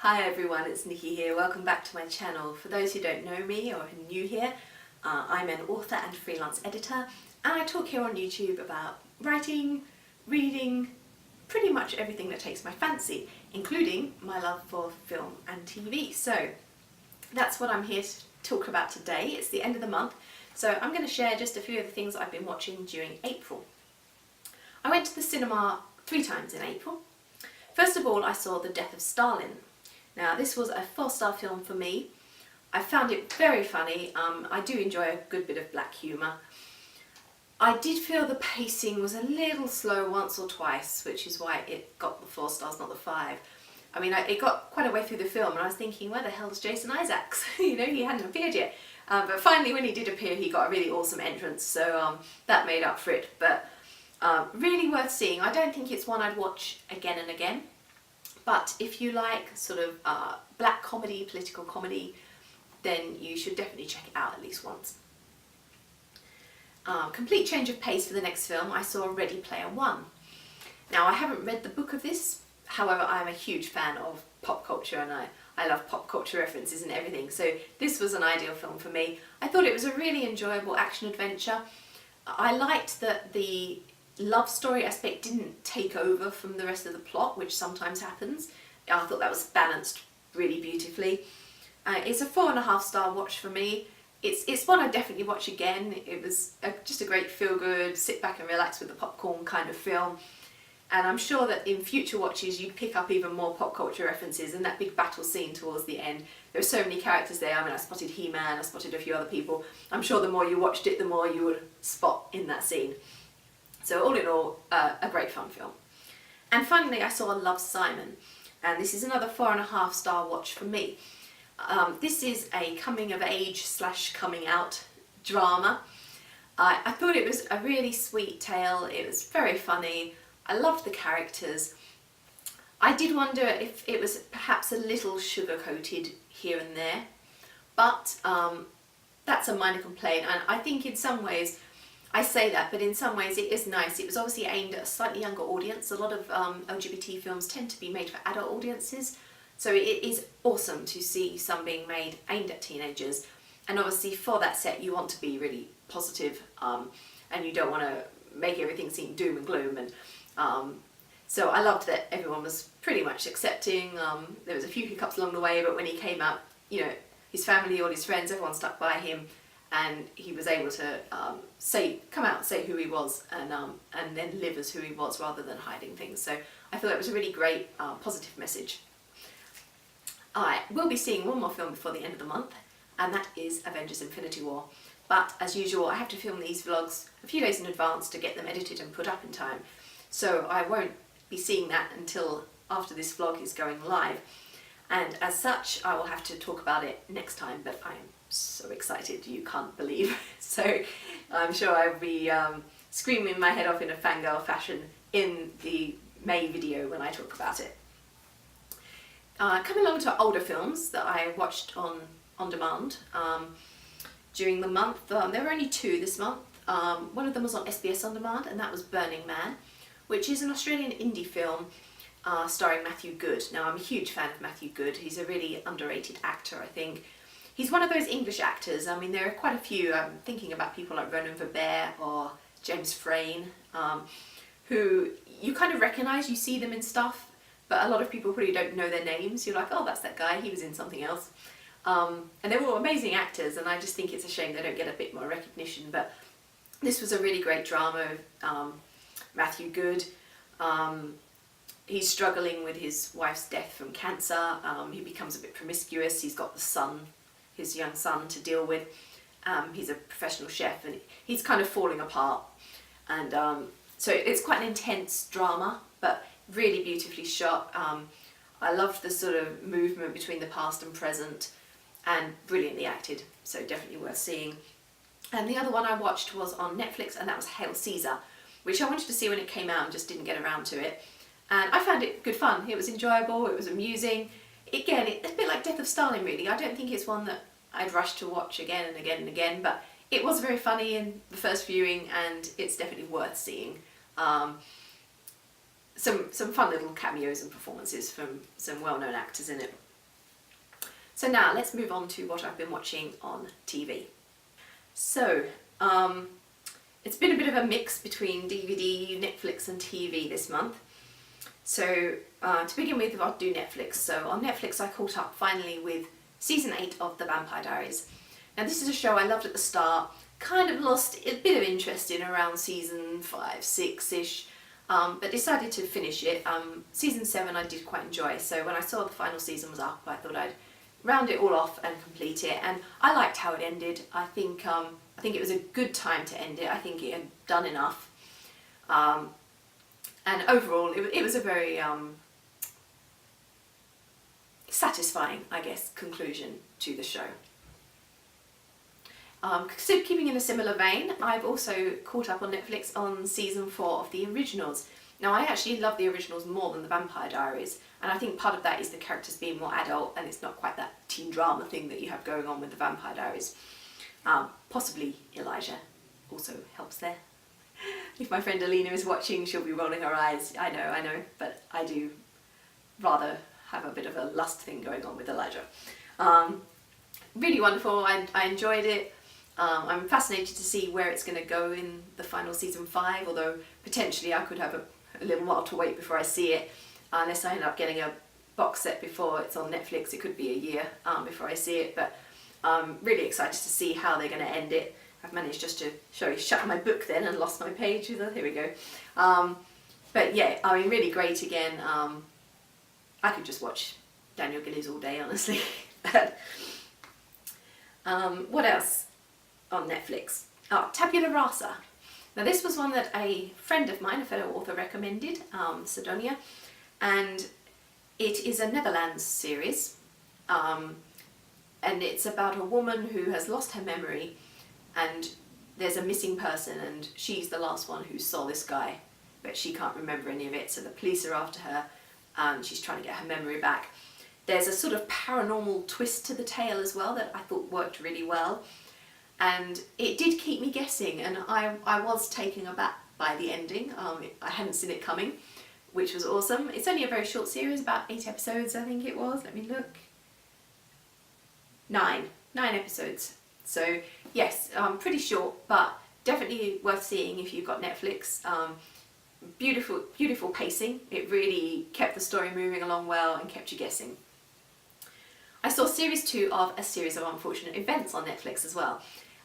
Hi everyone, it's Nikki here. Welcome back to my channel. For those who don't know me or are new here, I'm an author and freelance editor, and I talk here on YouTube about writing, reading, pretty much everything that takes my fancy, including my love for film and TV. So that's what I'm here to talk about today. It's the end of the month, so I'm going to share just a few of the things I've been watching during April. I went to the cinema 3 times in April. First of all, I saw The Death of Stalin. Now, this was a 4-star film for me. I found it very funny. I do enjoy a good bit of black humour. I did feel the pacing was a little slow once or twice, which is why it got the 4 stars, not the 5. I mean, it got quite a way through the film and I was thinking, where the hell is Jason Isaacs? You know, he hadn't appeared yet. But finally, when he did appear, he got a really awesome entrance, so that made up for it. But really worth seeing. I don't think it's one I'd watch again and again. But if you like sort of black comedy, political comedy, then you should definitely check it out at least once. Complete change of pace for the next film, I saw Ready Player One. Now, I haven't read the book of this, however I'm a huge fan of pop culture and I love pop culture references and everything, so this was an ideal film for me. I thought it was a really enjoyable action adventure. I liked that the love story aspect didn't take over from the rest of the plot, which sometimes happens. I thought that was balanced really beautifully. It's a 4.5-star watch for me. It's one I'd definitely watch again. It was just a great feel-good, sit back and relax with the popcorn kind of film. And I'm sure that in future watches you'd pick up even more pop culture references, and that big battle scene towards the end. There are so many characters there. I mean, I spotted He-Man, I spotted a few other people. I'm sure the more you watched it, the more you would spot in that scene. So all in all, a great fun film. And finally, I saw Love, Simon, and this is another 4.5-star watch for me. This is a coming-of-age / coming-out drama. I thought it was a really sweet tale. It was very funny. I loved the characters. I did wonder if it was perhaps a little sugar-coated here and there, but that's a minor complaint, and I think in some ways, I say that, but in some ways it is nice. It was obviously aimed at a slightly younger audience. A lot of LGBT films tend to be made for adult audiences, so it is awesome to see some being made aimed at teenagers. And obviously for that set you want to be really positive, and you don't want to make everything seem doom and gloom. And so I loved that everyone was pretty much accepting. There was a few hiccups along the way, but when he came out, you know, his family, all his friends, everyone stuck by him. And he was able to come out and say who he was, and then live as who he was rather than hiding things. So I thought it was a really great positive message. I will be seeing one more film before the end of the month, and that is Avengers Infinity War. But as usual, I have to film these vlogs a few days in advance to get them edited and put up in time. So I won't be seeing that until after this vlog is going live. And as such, I will have to talk about it next time, but I'm so excited you can't believe. So I'm sure I'll be screaming my head off in a fangirl fashion in the May video when I talk about it. Coming along to older films that I watched on demand during the month. There were only 2 this month. One of them was on SBS On Demand, and that was Burning Man, which is an Australian indie film starring Matthew Good. Now, I'm a huge fan of Matthew Good. He's a really underrated actor, I think. He's one of those English actors. I mean, there are quite a few. I'm thinking about people like Ronan Verbert or James Frain, who you kind of recognise, you see them in stuff, but a lot of people probably don't know their names. You're like, oh, that's that guy, he was in something else. And they're all amazing actors, and I just think it's a shame they don't get a bit more recognition. But this was a really great drama. Matthew Good, he's struggling with his wife's death from cancer. He becomes a bit promiscuous. He's got the son, his young son, to deal with. He's a professional chef and he's kind of falling apart. And so it's quite an intense drama, but really beautifully shot. I loved the sort of movement between the past and present, and brilliantly acted, so definitely worth seeing. And the other one I watched was on Netflix, and that was Hail Caesar, which I wanted to see when it came out and just didn't get around to it. And I found it good fun. It was enjoyable, it was amusing. Again, it's a bit like Death of Stalin, really. I don't think it's one that I'd rush to watch again and again and again, but it was very funny in the first viewing, and it's definitely worth seeing. Some fun little cameos and performances from some well-known actors in it. So now let's move on to what I've been watching on TV. So, it's been a bit of a mix between DVD, Netflix and TV this month. So to begin with, I'll do Netflix. So on Netflix I caught up finally with season 8 of The Vampire Diaries. Now this is a show I loved at the start, kind of lost a bit of interest in around season 5, 6-ish, but decided to finish it. Season 7 I did quite enjoy, so when I saw the final season was up, I thought I'd round it all off and complete it, and I liked how it ended. I think it was a good time to end it. I think it had done enough. And overall, it was a very satisfying, I guess, conclusion to the show. So keeping in a similar vein, I've also caught up on Netflix on season 4 of The Originals. Now I actually love The Originals more than The Vampire Diaries, and I think part of that is the characters being more adult and it's not quite that teen drama thing that you have going on with The Vampire Diaries. Possibly Elijah also helps there. If my friend Alina is watching, she'll be rolling her eyes. I know, but I do rather have a bit of a lust thing going on with Elijah. Really wonderful, I enjoyed it. I'm fascinated to see where it's going to go in the final season 5, although potentially I could have a little while to wait before I see it, unless I end up getting a box set before it's on Netflix. It could be a year before I see it, but I'm really excited to see how they're going to end it. I've managed just to shut my book then and lost my page. Here we go. But yeah, I mean, really great again. I could just watch Daniel Gillies all day, honestly. What else on Netflix? Oh, Tabula Rasa. Now this was one that a friend of mine, a fellow author, recommended, Sidonia, and it is a Netherlands series, and it's about a woman who has lost her memory, and there's a missing person, and she's the last one who saw this guy, but she can't remember any of it, so the police are after her, and she's trying to get her memory back. There's a sort of paranormal twist to the tale as well that I thought worked really well, and it did keep me guessing, and I was taken aback by the ending. I hadn't seen it coming, which was awesome. It's only a very short series, about 8 episodes I think it was. Let me look. 9 episodes. So yes, pretty short, but definitely worth seeing if you've got Netflix. Beautiful pacing. It really kept the story moving along well and kept you guessing. I saw series 2 of A Series of Unfortunate Events on Netflix as well.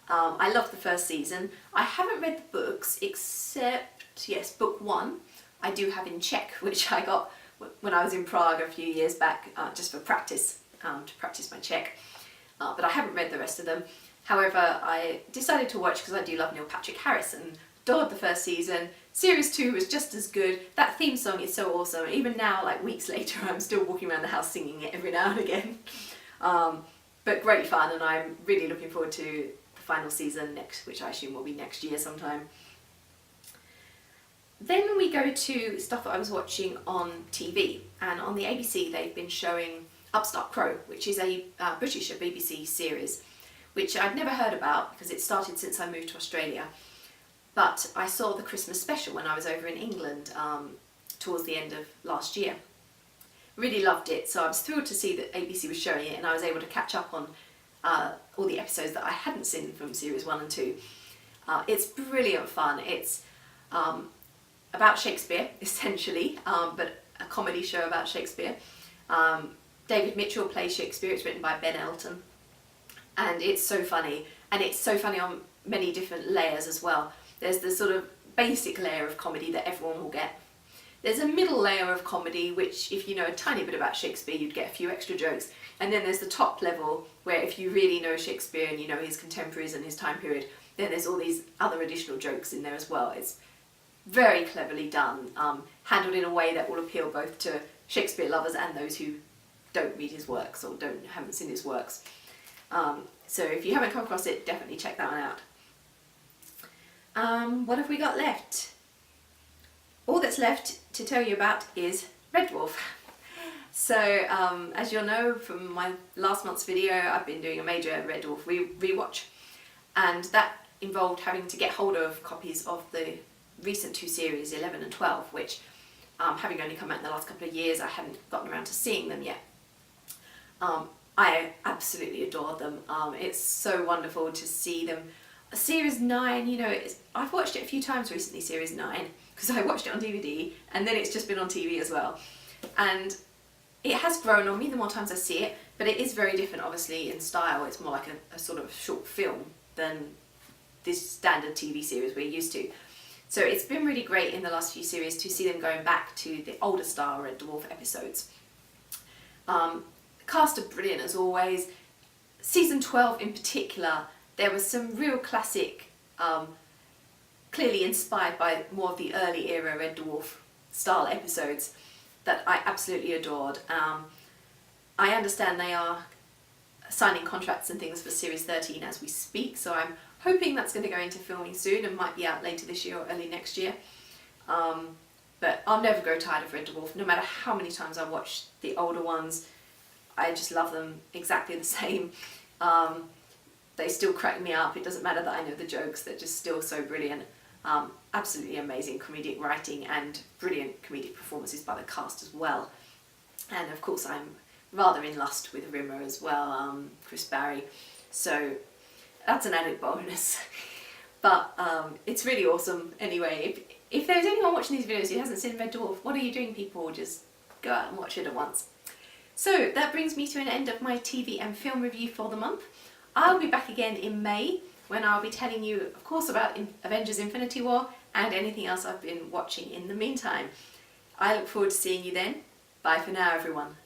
I loved the first season. I haven't read the books except, yes, book 1 I do have in Czech, which I got when I was in Prague a few years back, just for practice, to practice my Czech. But I haven't read the rest of them. However, I decided to watch because I do love Neil Patrick Harris and adored the first season. Series 2 was just as good. That theme song is so awesome. Even now, like weeks later, I'm still walking around the house singing it every now and again. But great fun, and I'm really looking forward to the final season next, which I assume will be next year sometime. Then we go to stuff that I was watching on TV, and on the ABC they've been showing Upstart Crow, which is a British BBC series, which I'd never heard about because it started since I moved to Australia. But I saw the Christmas special when I was over in England towards the end of last year. Really loved it, so I was thrilled to see that ABC was showing it, and I was able to catch up on all the episodes that I hadn't seen from series 1 and 2. It's brilliant fun. It's about Shakespeare, essentially, but a comedy show about Shakespeare. David Mitchell plays Shakespeare. It's written by Ben Elton, and it's so funny, and it's so funny on many different layers as well. There's the sort of basic layer of comedy that everyone will get. There's a middle layer of comedy which, if you know a tiny bit about Shakespeare, you'd get a few extra jokes, and then there's the top level where if you really know Shakespeare and you know his contemporaries and his time period, then there's all these other additional jokes in there as well. It's very cleverly done, handled in a way that will appeal both to Shakespeare lovers and those who don't read his works or haven't seen his works. So if you haven't come across it, definitely check that one out. What have we got left? All that's left to tell you about is Red Dwarf. So as you'll know from my last month's video, I've been doing a major Red Dwarf rewatch, and that involved having to get hold of copies of the recent 2 series, 11 and 12, which having only come out in the last couple of years, I hadn't gotten around to seeing them yet. I absolutely adore them. It's so wonderful to see them. Series 9, you know, I've watched it a few times recently, Series 9, because I watched it on DVD and then it's just been on TV as well. And it has grown on me the more times I see it, but it is very different obviously in style. It's more like a sort of short film than this standard TV series we're used to. So it's been really great in the last few series to see them going back to the older style Red Dwarf episodes. Cast are brilliant as always. Season 12 in particular, there was some real classic, clearly inspired by more of the early era Red Dwarf style episodes that I absolutely adored. I understand they are signing contracts and things for Series 13 as we speak, so I'm hoping that's going to go into filming soon and might be out later this year or early next year. But I'll never grow tired of Red Dwarf, no matter how many times I watch the older ones. I just love them exactly the same. They still crack me up. It doesn't matter that I know the jokes, they're just still so brilliant. Absolutely amazing comedic writing and brilliant comedic performances by the cast as well. And of course I'm rather in lust with Rimmer as well, Chris Barry. So that's an added bonus. But it's really awesome anyway. If there's anyone watching these videos who hasn't seen Red Dwarf, what are you doing, people? Just go out and watch it at once. So that brings me to an end of my TV and film review for the month. I'll be back again in May when I'll be telling you, of course, about Avengers Infinity War and anything else I've been watching in the meantime. I look forward to seeing you then. Bye for now, everyone.